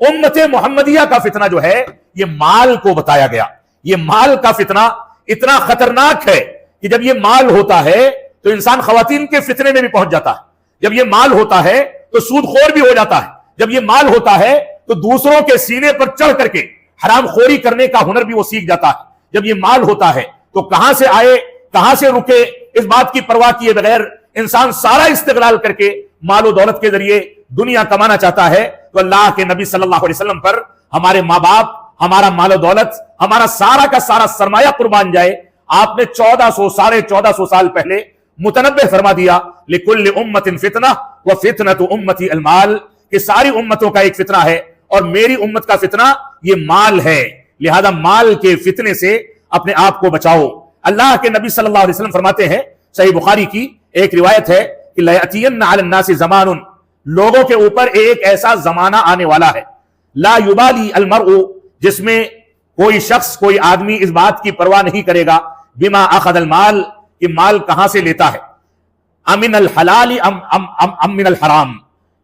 امت محمدیہ کا فتنہ جو ہے یہ مال کو بتایا گیا. یہ مال کا فتنہ اتنا خطرناک ہے کہ جب یہ مال ہوتا ہے تو انسان خواتین کے فتنے میں بھی پہنچ جاتا ہے. جب یہ مال ہوتا ہے تو سود خور بھی ہو جاتا ہے. جب یہ مال ہوتا ہے تو دوسروں کے سینے پر چڑھ کر کے حرام خوری کرنے کا ہنر بھی وہ سیکھ جاتا ہے. جب یہ مال ہوتا ہے تو کہاں سے آئے کہاں سے رکے اس بات کی پرواہ کیے بغیر انسان سارا استغلال کر کے مال و دولت کے ذریعے دنیا کمانا چاہتا ہے. تو اللہ کے نبی صلی اللہ علیہ وسلم پر ہمارے ماں باپ، ہمارا مال و دولت، ہمارا سارا کا سارا سرمایہ قربان جائے. آپ نے 1400 سال پہلے متنبہ فرما دیا لِكُلِّ أُمَّةٍ فِتْنَةٌ وَفِتْنَةُ أُمَّتِي الْمَالِ کہ ساری امتوں کا ایک فتنہ ہے اور میری امت کا فتنہ یہ مال ہے، لہذا مال کے فتنے سے اپنے آپ کو بچاؤ. اللہ کے نبی صلی اللہ علیہ وسلم فرماتے ہیں، صحیح بخاری کی ایک روایت ہے کہ لَيَأْتِيَنَّ عَلَى النَّاسِ زَمَانٌ لوگوں کے اوپر ایک ایسا زمانہ آنے والا ہے لا يبالی المرء جس میں کوئی شخص، کوئی آدمی اس بات کی پرواہ نہیں کرے گا بما اخذ المال کہ مال کہاں سے لیتا ہے، امن الحلال ام من الحرام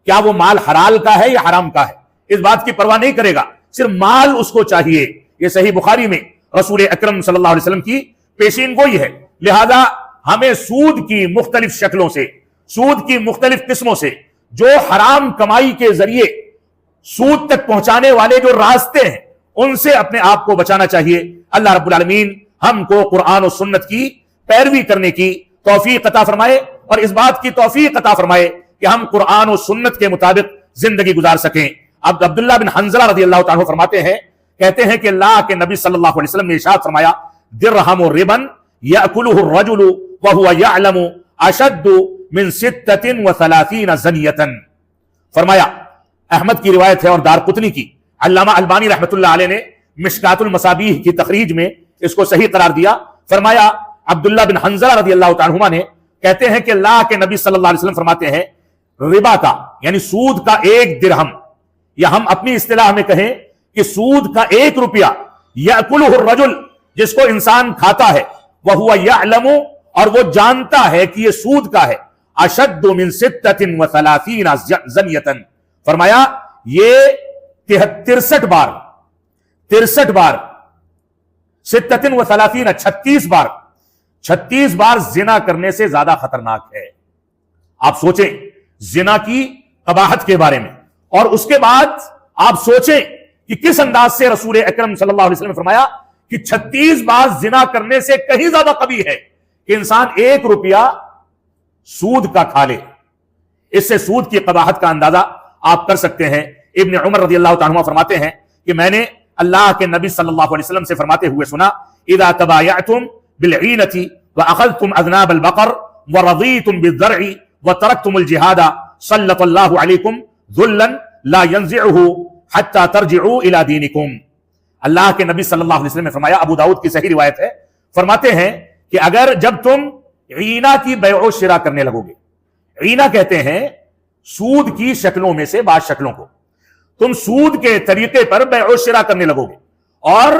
کیا وہ مال حلال کا ہے یا حرام کا ہے، اس بات کی پرواہ نہیں کرے گا، صرف مال اس کو چاہیے. یہ صحیح بخاری میں رسول اکرم صلی اللہ علیہ وسلم کی پیشین گوئی ہے. لہذا ہمیں سود کی مختلف شکلوں سے، سود کی مختلف قسموں سے، جو حرام کمائی کے ذریعے سود تک پہنچانے والے جو راستے ہیں ان سے اپنے آپ کو بچانا چاہیے. اللہ رب العالمین ہم کو قرآن و سنت کی پیروی کرنے کی توفیق عطا فرمائے اور اس بات کی توفیق عطا فرمائے کہ ہم قرآن و سنت کے مطابق زندگی گزار سکیں. اب عبداللہ بن حنظلہ رضی اللہ تعالیٰ فرماتے ہیں، کہتے ہیں کہ اللہ کے نبی صلی اللہ علیہ وسلم نے ارشاد فرمایا درہم ربن یأکلہ الرجل وہو یعلم اشد من 36 زنیۃ. فرمایا احمد کی روایت ہے اور دارقطنی کی، علامہ البانی رحمۃ اللہ علیہ نے مشکات المصابیح کی تخریج میں اس کو صحیح قرار دیا. فرمایا عبداللہ بن حنظلہ رضی اللہ تعالیٰ عنہ نے کہتے ہیں کہ اللہ کے نبی صلی اللہ علیہ وسلم فرماتے ہیں ربا کا یعنی سود کا 1 درہم، یا ہم اپنی اصطلاح میں کہیں کہ سود کا 1 روپیہ، یأکلہ الرجل جس کو انسان کھاتا ہے، وہو یعلم اور وہ جانتا ہے کہ یہ سود کا ہے، اشد من 36 زنیۃ. فرمایا یہ 63 بار 36 بار 36 بار زنا کرنے سے زیادہ خطرناک ہے. آپ سوچیں زنا کی قباحت کے بارے میں، اور اس کے بعد آپ سوچیں کہ کس انداز سے رسول اکرم صلی اللہ علیہ وسلم نے فرمایا کہ 36 بار زنا کرنے سے کہیں زیادہ قبیح ہے کہ انسان 1 روپیہ سود کا کھا لے. اس سے سود کی قباحت کا اندازہ آپ کر سکتے ہیں۔ ابن عمر رضی اللہ تعالیٰ عنہ فرماتے ہیں کہ میں نے اللہ کے نبی صلی اللہ علیہ وسلم سے فرماتے ہوئے سنا، اذا تبایعتم بالعینة واخذتم اذناب البقر ورضیتم بالزرع وترکتم الجہاد سلط اللہ علیکم ذلا لا ينزعه حتى ترجعوا الى دینکم۔ اللہ کے نبی صلی اللہ علیہ وسلم نے فرمایا، ابو داؤد کی صحیح روایت ہے، فرماتے ہیں کہ اگر جب تم عینہ کی بیع و شراء کرنے لگو گے، عینہ کہتے ہیں سود کی شکلوں میں سے بعض شکلوں کو، تم سود کے طریقے پر بیع و شراء کرنے لگو گے اور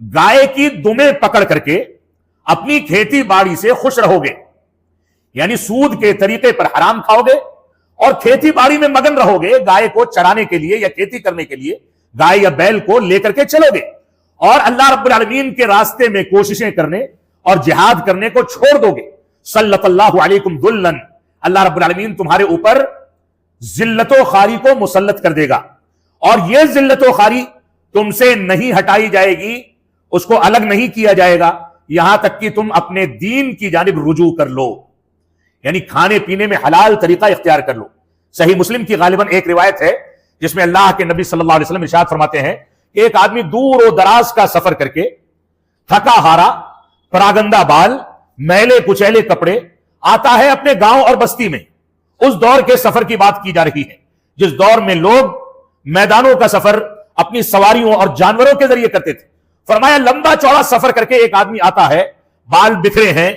گائے کی دمیں پکڑ کر کے اپنی کھیتی باڑی سے خوش رہو گے، یعنی سود کے طریقے پر حرام کھاؤ گے اور کھیتی باڑی میں مگن رہو گے، گائے کو چرانے کے لیے یا کھیتی کرنے کے لیے گائے یا بیل کو لے کر کے چلو گے اور اللہ رب العالمین کے راستے میں کوششیں کرنے اور جہاد کرنے کو چھوڑ دو گے، سلط اللہ علیکم ذلن، اللہ رب العالمین تمہارے اوپر ذلت و خواری کو مسلط کر دے گا، اور یہ ذلت و خواری تم سے نہیں ہٹائی جائے گی، اس کو الگ نہیں کیا جائے گا یہاں تک کہ تم اپنے دین کی جانب رجوع کر لو، یعنی کھانے پینے میں حلال طریقہ اختیار کر لو۔ صحیح مسلم کی غالباً ایک روایت ہے جس میں اللہ کے نبی صلی اللہ علیہ وسلم ارشاد فرماتے ہیں کہ ایک آدمی دور و دراز کا سفر کر کے تھکا ہارا، پراگندہ بال، میلے کچیلے کپڑے آتا ہے اپنے گاؤں اور بستی میں۔ اس دور کے سفر کی بات کی جا رہی ہے جس دور میں لوگ میدانوں کا سفر اپنی سواریوں اور جانوروں کے ذریعے کرتے تھے۔ فرمایا لمبا چوڑا سفر کر کے ایک آدمی آتا ہے، بال بکھرے ہیں،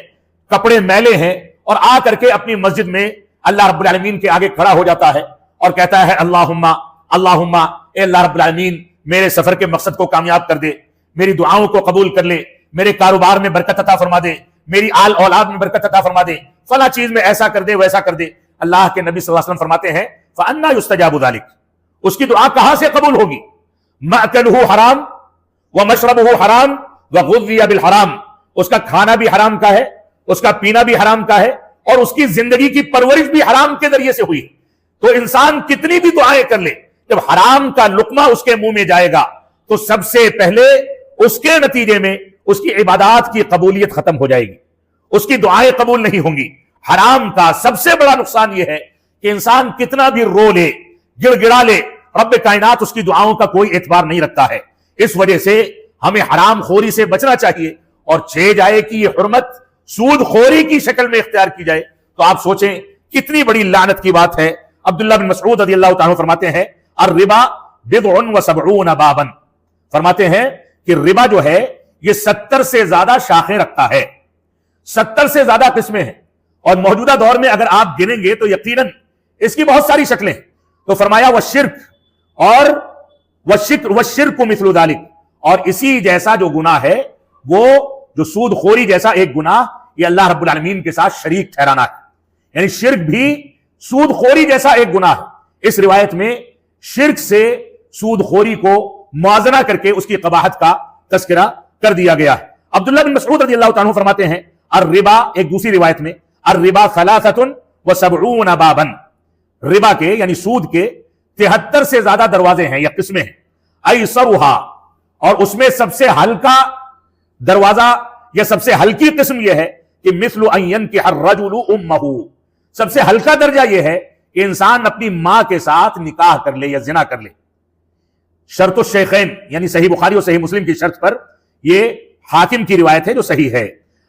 کپڑے میلے ہیں، اور آ کر کے اپنی مسجد میں اللہ رب العالمین کے آگے کھڑا ہو جاتا ہے اور کہتا ہے اللہم اللہم، اے اللہ رب العالمین میرے سفر کے مقصد کو کامیاب کر دے، میری دعاؤں کو قبول کر لے، میرے کاروبار میں برکت عطا فرما دے، میری آل اولاد میں برکت عطا فرما دے، فلاں چیز میں ایسا کر دے ویسا کر دے۔ اللہ کے نبی صلی اللہ علیہ وسلم فرماتے ہیں فَأَنَّا يُسْتَجَابُ ذَلِكَ، اس کی دعا کہاں سے قبول ہوگی؟ مَأْكَلُهُ حرام وَمَشْرَبُهُ حرام وَغُذِّيَ بِالْحرام، اس کا کھانا بھی حرام کا ہے، اس کا پینا بھی حرام کا ہے، اور اس کی زندگی کی پرورش بھی حرام کے ذریعے سے ہوئی۔ تو انسان کتنی بھی دعائیں کر لے، جب حرام کا لقمہ اس کے منہ میں جائے گا تو سب سے پہلے اس کے نتیجے میں اس کی عبادات کی قبولیت ختم ہو جائے گی، اس کی دعائیں قبول نہیں ہوں گی۔ حرام کا سب سے بڑا نقصان یہ ہے کہ انسان کتنا بھی رو لے، گڑ گڑا لے، رب کائنات اس کی دعاؤں کا کوئی اعتبار نہیں رکھتا ہے۔ اس وجہ سے ہمیں حرام خوری سے بچنا چاہیے، اور چھ جائے کہ یہ حرمت سود خوری کی شکل میں اختیار کی جائے تو آپ سوچیں کتنی بڑی لعنت کی بات ہے۔ عبداللہ بن مسعود رضی اللہ تعالیٰ فرماتے ہیں الربا بضع و70 بابا، فرماتے ہیں کہ ربا جو ہے یہ 70 سے زیادہ شاخیں رکھتا ہے، 70 سے زیادہ قسمیں ہیں، اور موجودہ دور میں اگر آپ گنیں گے تو یقیناً اس کی بہت ساری شکلیں ہیں۔ تو فرمایا والشرک، اور والشرک مثل ذلک، اور اسی جیسا جو گناہ ہے، وہ جو سود خوری جیسا ایک گناہ، یہ اللہ رب العالمین کے ساتھ شریک ٹھہرانا ہے، یعنی شرک بھی سود خوری جیسا ایک گناہ ہے۔ اس روایت میں شرک سے سود خوری کو موازنہ کر کے اس کی قباحت کا تذکرہ کر دیا گیا ہے۔ عبداللہ بن مسعود رضی اللہ تعالیٰ فرماتے ہیں الربا، ایک دوسری روایت میں الربا 73 بابا، ربا کے یعنی سود کے 73 سے زیادہ دروازے ہیں یا قسمیں ہیں۔ ایسرھا، اور اس میں سب سے ہلکا دروازہ یا سب سے ہلکی قسم یہ ہے کہ مثل ان ينكح الرجل امه، سب سے ہلکا درجہ یہ ہے کہ انسان اپنی ماں کے ساتھ نکاح کر لے یا زنا کر لے۔ شرط الشیخین یعنی صحیح بخاری اور صحیح مسلم کی شرط پر یہ حاکم کی روایت ہے جو صحیح ہے۔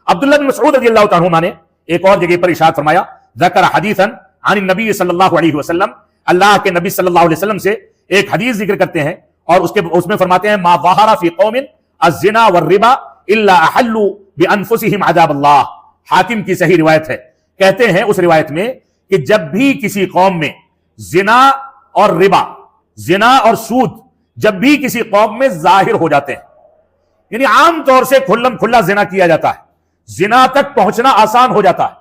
عبداللہ بن مسعود رضی اللہ تعالیٰ عنہ نے ایک اور جگہ پر ارشاد فرمایا ذکر حدیثا عن النبی صلی اللہ علیہ وسلم، اللہ کے نبی صلی اللہ علیہ وسلم سے ایک حدیث ذکر کرتے ہیں اور اس میں فرماتے ہیں ما ظہر فی قوم الزنا والربا الا احلوا بانفسهم عذاب اللہ، حاکم کی صحیح روایت ہے۔ کہتے ہیں اس روایت میں کہ جب بھی کسی قوم میں زنا اور ربا، زنا اور سود جب بھی کسی قوم میں ظاہر ہو جاتے ہیں، یعنی عام طور سے کھلم کھلا زنا کیا جاتا ہے، زنا تک پہنچنا آسان ہو جاتا ہے،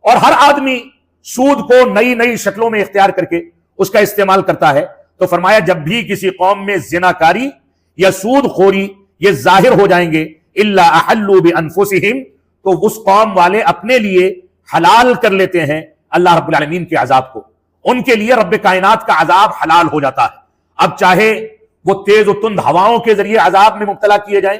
اور ہر آدمی سود کو نئی نئی شکلوں میں اختیار کر کے اس کا استعمال کرتا ہے، تو فرمایا جب بھی کسی قوم میں زنا کاری یا سود خوری یہ ظاہر ہو جائیں گے الا احلوا بانفسهم، تو اس قوم والے اپنے لیے حلال کر لیتے ہیں اللہ رب العالمین کے عذاب کو، ان کے لیے رب کائنات کا عذاب حلال ہو جاتا ہے۔ اب چاہے وہ تیز و تند ہواؤں کے ذریعے عذاب میں مبتلا کیے جائیں،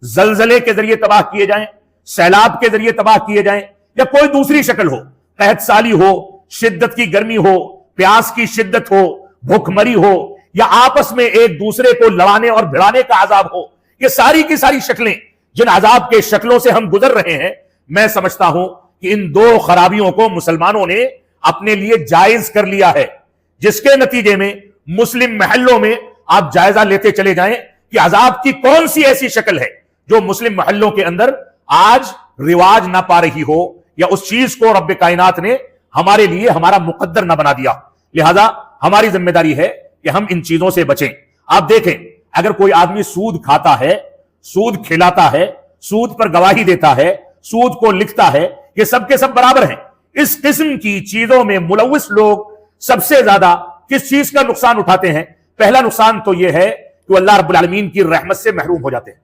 زلزلے کے ذریعے تباہ کیے جائیں، سیلاب کے ذریعے تباہ کیے جائیں، یا کوئی دوسری شکل ہو، قحط سالی ہو، شدت کی گرمی ہو، پیاس کی شدت ہو، بھوکمری ہو یا آپس میں ایک دوسرے کو لڑانے اور بھڑانے کا عذاب ہو، یہ ساری کی ساری شکلیں جن عذاب کے شکلوں سے ہم گزر رہے ہیں، میں سمجھتا ہوں کہ ان دو خرابیوں کو مسلمانوں نے اپنے لیے جائز کر لیا ہے، جس کے نتیجے میں مسلم محلوں میں آپ جائزہ لیتے چلے جائیں کہ عذاب کی کون سی ایسی شکل ہے جو مسلم محلوں کے اندر آج رواج نہ پا رہی ہو، یا اس چیز کو رب کائنات نے ہمارے لیے ہمارا مقدر نہ بنا دیا۔ لہذا ہماری ذمہ داری ہے کہ ہم ان چیزوں سے بچیں۔ آپ دیکھیں، اگر کوئی آدمی سود کھاتا ہے، سود کھلاتا ہے، سود پر گواہی دیتا ہے، سود کو لکھتا ہے، یہ سب کے سب برابر ہیں۔ اس قسم کی چیزوں میں ملوث لوگ سب سے زیادہ کس چیز کا نقصان اٹھاتے ہیں؟ پہلا نقصان تو یہ ہے کہ اللہ رب العالمین کی رحمت سے محروم ہو جاتے ہیں۔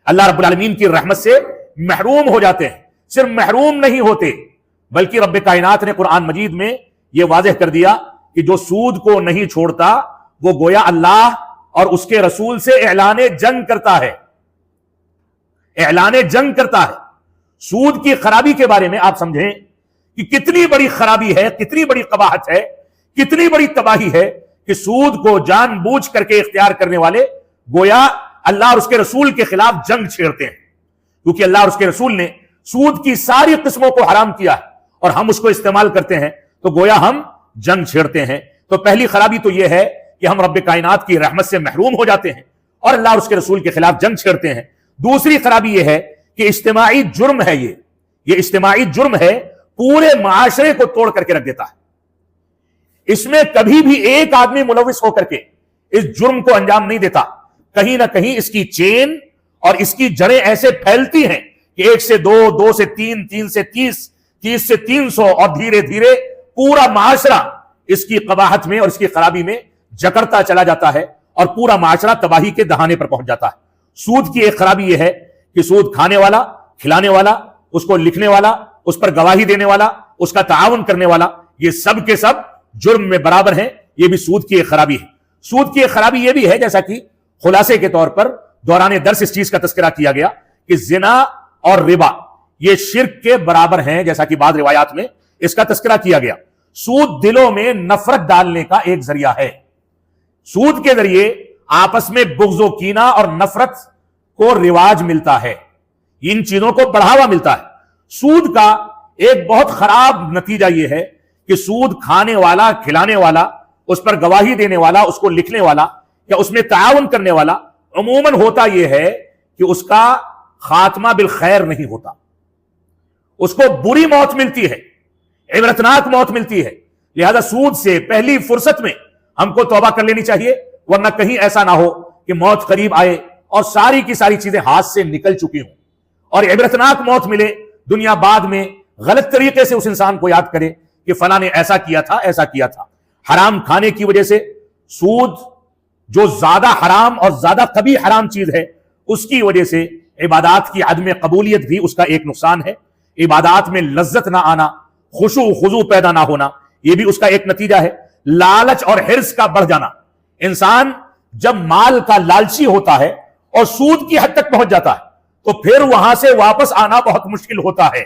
اللہ رب العالمین کی رحمت سے محروم ہو جاتے ہیں۔ صرف محروم نہیں ہوتے بلکہ رب کائنات نے قرآن مجید میں یہ واضح کر دیا کہ جو سود کو نہیں چھوڑتا وہ گویا اللہ اور اس کے رسول سے اعلان جنگ کرتا ہے، اعلان جنگ کرتا ہے۔ سود کی خرابی کے بارے میں آپ سمجھیں کہ کتنی بڑی خرابی ہے، کتنی بڑی قباحت ہے، کتنی بڑی تباہی ہے کہ سود کو جان بوجھ کر کے اختیار کرنے والے گویا اللہ اور اس کے رسول کے خلاف جنگ چھیڑتے ہیں، کیونکہ اللہ اور اس کے رسول نے سود کی ساری قسموں کو حرام کیا ہے اور ہم اس کو استعمال کرتے ہیں، تو گویا ہم جنگ چھیڑتے ہیں۔ تو پہلی خرابی تو یہ ہے کہ ہم رب کائنات کی رحمت سے محروم ہو جاتے ہیں اور اللہ اور اس کے رسول کے خلاف جنگ چھیڑتے ہیں۔ دوسری خرابی یہ ہے کہ اجتماعی جرم ہے، یہ اجتماعی جرم ہے، پورے معاشرے کو توڑ کر کے رکھ دیتا ہے۔ اس میں کبھی بھی ایک آدمی ملوث ہو کر کے اس جرم کو انجام نہیں دیتا، کہیں نہ کہیں اس کی چین اور اس کی جڑیں ایسے پھیلتی ہیں کہ 1 سے 2، 2 سے 3، 3 سے 30، 30 سے 300 اور دھیرے دھیرے پورا معاشرہ اس کی قباحت میں اور اس کی خرابی میں جکڑتا چلا جاتا ہے اور پورا معاشرہ تباہی کے دہانے پر پہنچ جاتا ہے۔ سود کی ایک خرابی یہ ہے کہ سود کھانے والا، کھلانے والا، اس کو لکھنے والا، اس پر گواہی دینے والا، اس کا تعاون کرنے والا، یہ سب کے سب جرم میں برابر ہیں۔ یہ بھی سود کی ایک خرابی ہے۔ سود کی ایک خرابی یہ بھی ہے، جیسا کہ خلاصے کے طور پر دوران درس اس چیز کا تذکرہ کیا گیا کہ زنا اور ربا یہ شرک کے برابر ہیں، جیسا کہ بعض روایات میں اس کا تذکرہ کیا گیا۔ سود دلوں میں نفرت ڈالنے کا ایک ذریعہ ہے۔ سود کے ذریعے آپس میں بغض و کینہ اور نفرت کو رواج ملتا ہے، ان چیزوں کو بڑھاوا ملتا ہے۔ سود کا ایک بہت خراب نتیجہ یہ ہے کہ سود کھانے والا، کھلانے والا، اس پر گواہی دینے والا، اس کو لکھنے والا یا اس میں تعاون کرنے والا عموماً ہوتا یہ ہے کہ اس کا خاتمہ بالخیر نہیں ہوتا، اس کو بری موت ملتی ہے، عبرتناک موت ملتی ہے۔ لہذا سود سے پہلی فرصت میں ہم کو توبہ کر لینی چاہیے، ورنہ کہیں ایسا نہ ہو کہ موت قریب آئے اور ساری کی ساری چیزیں ہاتھ سے نکل چکی ہوں اور عبرتناک موت ملے، دنیا بعد میں غلط طریقے سے اس انسان کو یاد کرے کہ فلاں نے ایسا کیا تھا، ایسا کیا تھا۔ حرام کھانے کی وجہ سے سود جو زیادہ حرام اور زیادہ قبیح حرام چیز ہے، اس کی وجہ سے عبادات کی عدم قبولیت بھی اس کا ایک نقصان ہے۔ عبادات میں لذت نہ آنا، خشوع و خضوع پیدا نہ ہونا، یہ بھی اس کا ایک نتیجہ ہے۔ لالچ اور حرص کا بڑھ جانا، انسان جب مال کا لالچی ہوتا ہے اور سود کی حد تک پہنچ جاتا ہے تو پھر وہاں سے واپس آنا بہت مشکل ہوتا ہے،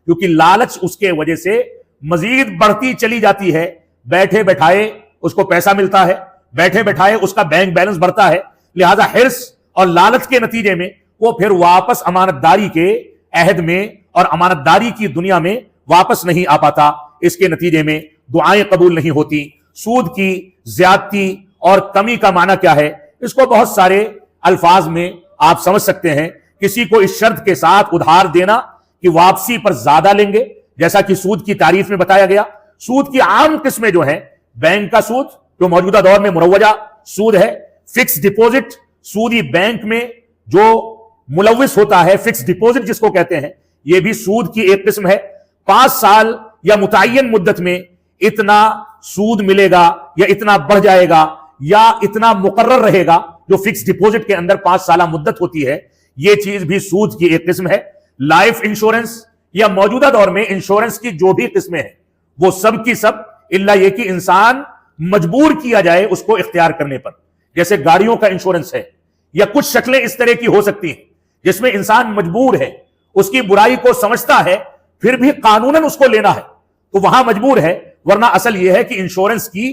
کیونکہ لالچ اس کے وجہ سے مزید بڑھتی چلی جاتی ہے۔ بیٹھے بیٹھائے اس کو پیسہ ملتا ہے، بیٹھے بیٹھائے اس کا بینک بیلنس بڑھتا ہے، لہذا حرص اور لالچ کے نتیجے میں وہ پھر واپس امانت داری کے عہد میں اور امانت داری کی دنیا میں واپس نہیں آ پاتا۔ اس کے نتیجے میں دعائیں قبول نہیں ہوتی۔ سود کی زیادتی اور کمی کا معنی کیا ہے؟ اس کو بہت سارے الفاظ میں آپ سمجھ سکتے ہیں۔ کسی کو اس شرط کے ساتھ ادھار دینا کہ واپسی پر زیادہ لیں گے، جیسا کہ سود کی تعریف میں بتایا گیا۔ سود کی عام قسمیں جو ہیں، بینک کا سود جو موجودہ دور میں مروجہ سود ہے، فکس ڈپوزٹ، سودی بینک میں جو ملوث ہوتا ہے، فکس ڈپوزٹ جس کو کہتے ہیں، یہ بھی سود کی ایک قسم ہے۔ 5 سال یا متعین مدت میں اتنا سود ملے گا یا اتنا بڑھ جائے گا یا اتنا مقرر رہے گا، جو فکس ڈپوزٹ کے اندر 5 سالہ مدت ہوتی ہے، یہ چیز بھی سود کی ایک قسم ہے۔ لائف انشورنس یا موجودہ دور میں انشورنس کی جو بھی قسمیں ہیں، وہ سب کی سب الا یہ کہ انسان مجبور کیا جائے اس کو اختیار کرنے پر، جیسے گاڑیوں کا انشورنس ہے، یا کچھ شکلیں اس طرح کی ہو سکتی ہیں جس میں انسان مجبور ہے، اس کی برائی کو سمجھتا ہے پھر بھی قانوناً اس کو لینا ہے تو وہاں مجبور ہے، ورنہ اصل یہ ہے کہ انشورنس کی